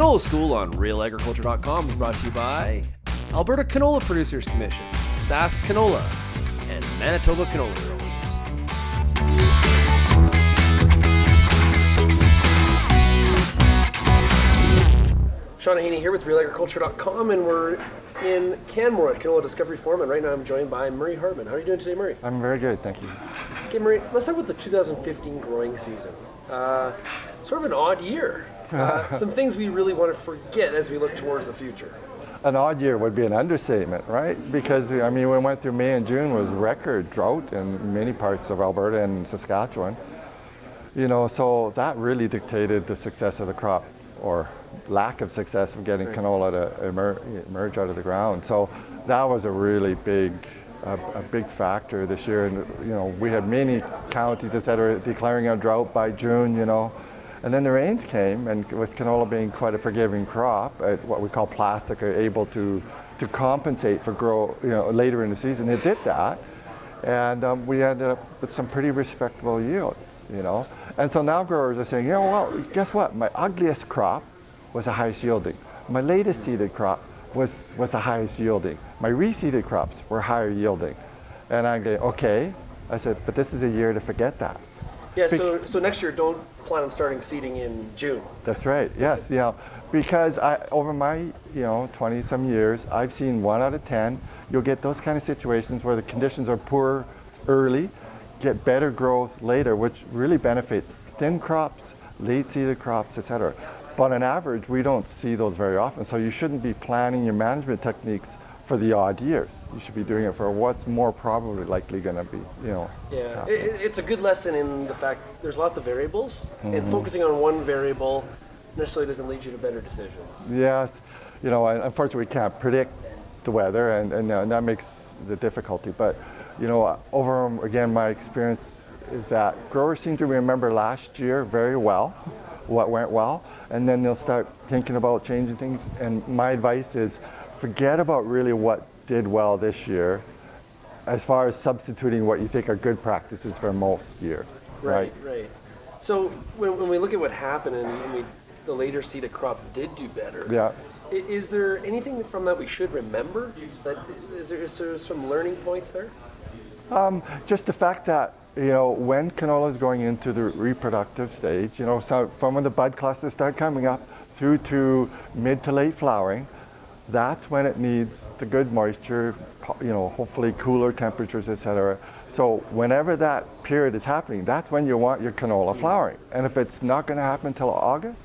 Canola School on RealAgriculture.com is brought to you by Alberta Canola Producers Commission, SAS Canola, and Manitoba Canola Growers. Sean Haney here with RealAgriculture.com, and we're in Canmore at Canola Discovery Forum, and right now I'm joined by Murray Hartman. How are you doing today, Murray? I'm very good, thank you. Okay, Murray, let's talk about the 2015 growing season. Sort of an odd year. Some things we really want to forget as we look towards the future. An odd year would be an understatement, right? Because, I mean, we went through May and June was record drought in many parts of Alberta and Saskatchewan. You know, so that really dictated the success of the crop, or lack of success of getting canola to emerge out of the ground. So that was a really big factor this year. And, you know, we had many counties, et cetera, declaring a drought by June, you know. And then the rains came, and with canola being quite a forgiving crop, what we call plastic, are able to compensate for later in the season. It did that, and we ended up with some pretty respectable yields, you know. And so now growers are saying, you know, well, guess what? My ugliest crop was the highest yielding. My latest seeded crop was the highest yielding. My reseeded crops were higher yielding. And I go, okay. I said, but this is a year to forget that. Yeah, so next year don't plan on starting seeding in June. That's right, yes, you know, because over my, 20 some years, I've seen 1 out of 10, you'll get those kind of situations where the conditions are poor early, get better growth later, which really benefits thin crops, late seeded crops, etc. But on average, we don't see those very often, so you shouldn't be planning your management techniques for the odd years. You should be doing it for what's more probably likely going to be, Yeah, it's a good lesson in the fact there's lots of variables, and focusing on one variable necessarily doesn't lead you to better decisions. Yes, unfortunately we can't predict the weather, and that makes the difficulty. But, over again, my experience is that growers seem to remember last year very well, what went well, and then they'll start thinking about changing things. And my advice is, forget about really what did well this year as far as substituting what you think are good practices for most years. Right. So when we look at what happened and the later seeded crop did do better, yeah. Is there anything from that we should remember? Is there some learning points there? Just the fact that, when canola is going into the reproductive stage, so from when the bud clusters start coming up through to mid to late flowering, that's when it needs the good moisture, hopefully cooler temperatures, etc. So whenever that period is happening, that's when you want your canola flowering. And if it's not going to happen until August,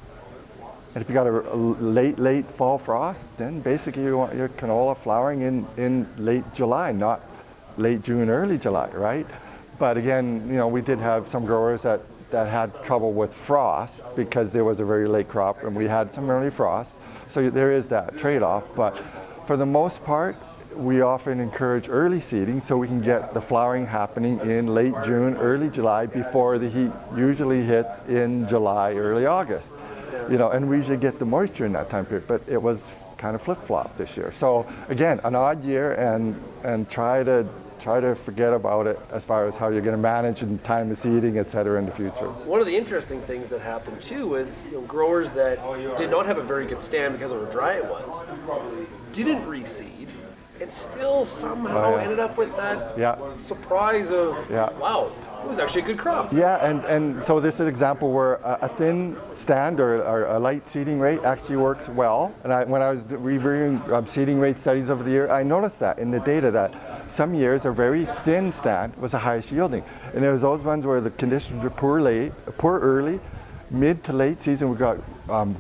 and if you got a late fall frost, then basically you want your canola flowering in late July, not late June, early July, right? But again, we did have some growers that had trouble with frost because there was a very late crop and we had some early frost. So there is that trade-off, but for the most part, we often encourage early seeding so we can get the flowering happening in late June, early July, before the heat usually hits in July, early August. And we usually get the moisture in that time period, but it was kind of flip-flop this year. So again, an odd year, and try to forget about it as far as how you're going to manage and time the seeding, et cetera, in the future. One of the interesting things that happened too was growers that did not have a very good stand because of how dry it was, didn't reseed, and still somehow ended up with that surprise of, wow, it was actually a good crop. Yeah, and so this is an example where a thin stand or a light seeding rate actually works well. And when I was reviewing seeding rate studies over the year, I noticed that in the data that some years a very thin stand was the highest yielding. And there was those ones where the conditions were poor early, mid to late season we got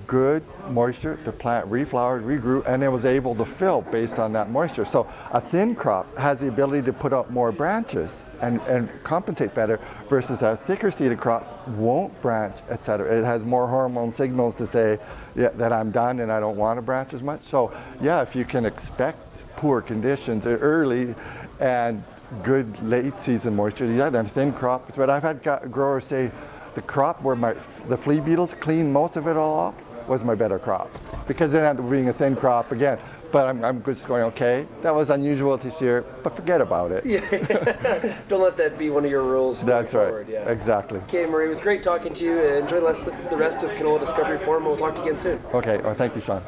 good moisture, the plant reflowered, regrew, and it was able to fill based on that moisture. So a thin crop has the ability to put up more branches and compensate better, versus a thicker seeded crop won't branch, etc. It has more hormone signals to say that I'm done and I don't want to branch as much. So if you can expect poor conditions early and good late season moisture, then thin crops. But I've had growers say the crop where the flea beetles cleaned most of it all off was my better crop, because it ended up being a thin crop again. but I'm just going, okay, that was unusual this year, but forget about it. Yeah. Don't let that be one of your rules. That's forward. right. Yeah. Exactly. Okay, Murray, it was great talking to you. Enjoy the rest of Canola Discovery Forum. We'll talk to you again soon. Okay. Well, thank you, Sean.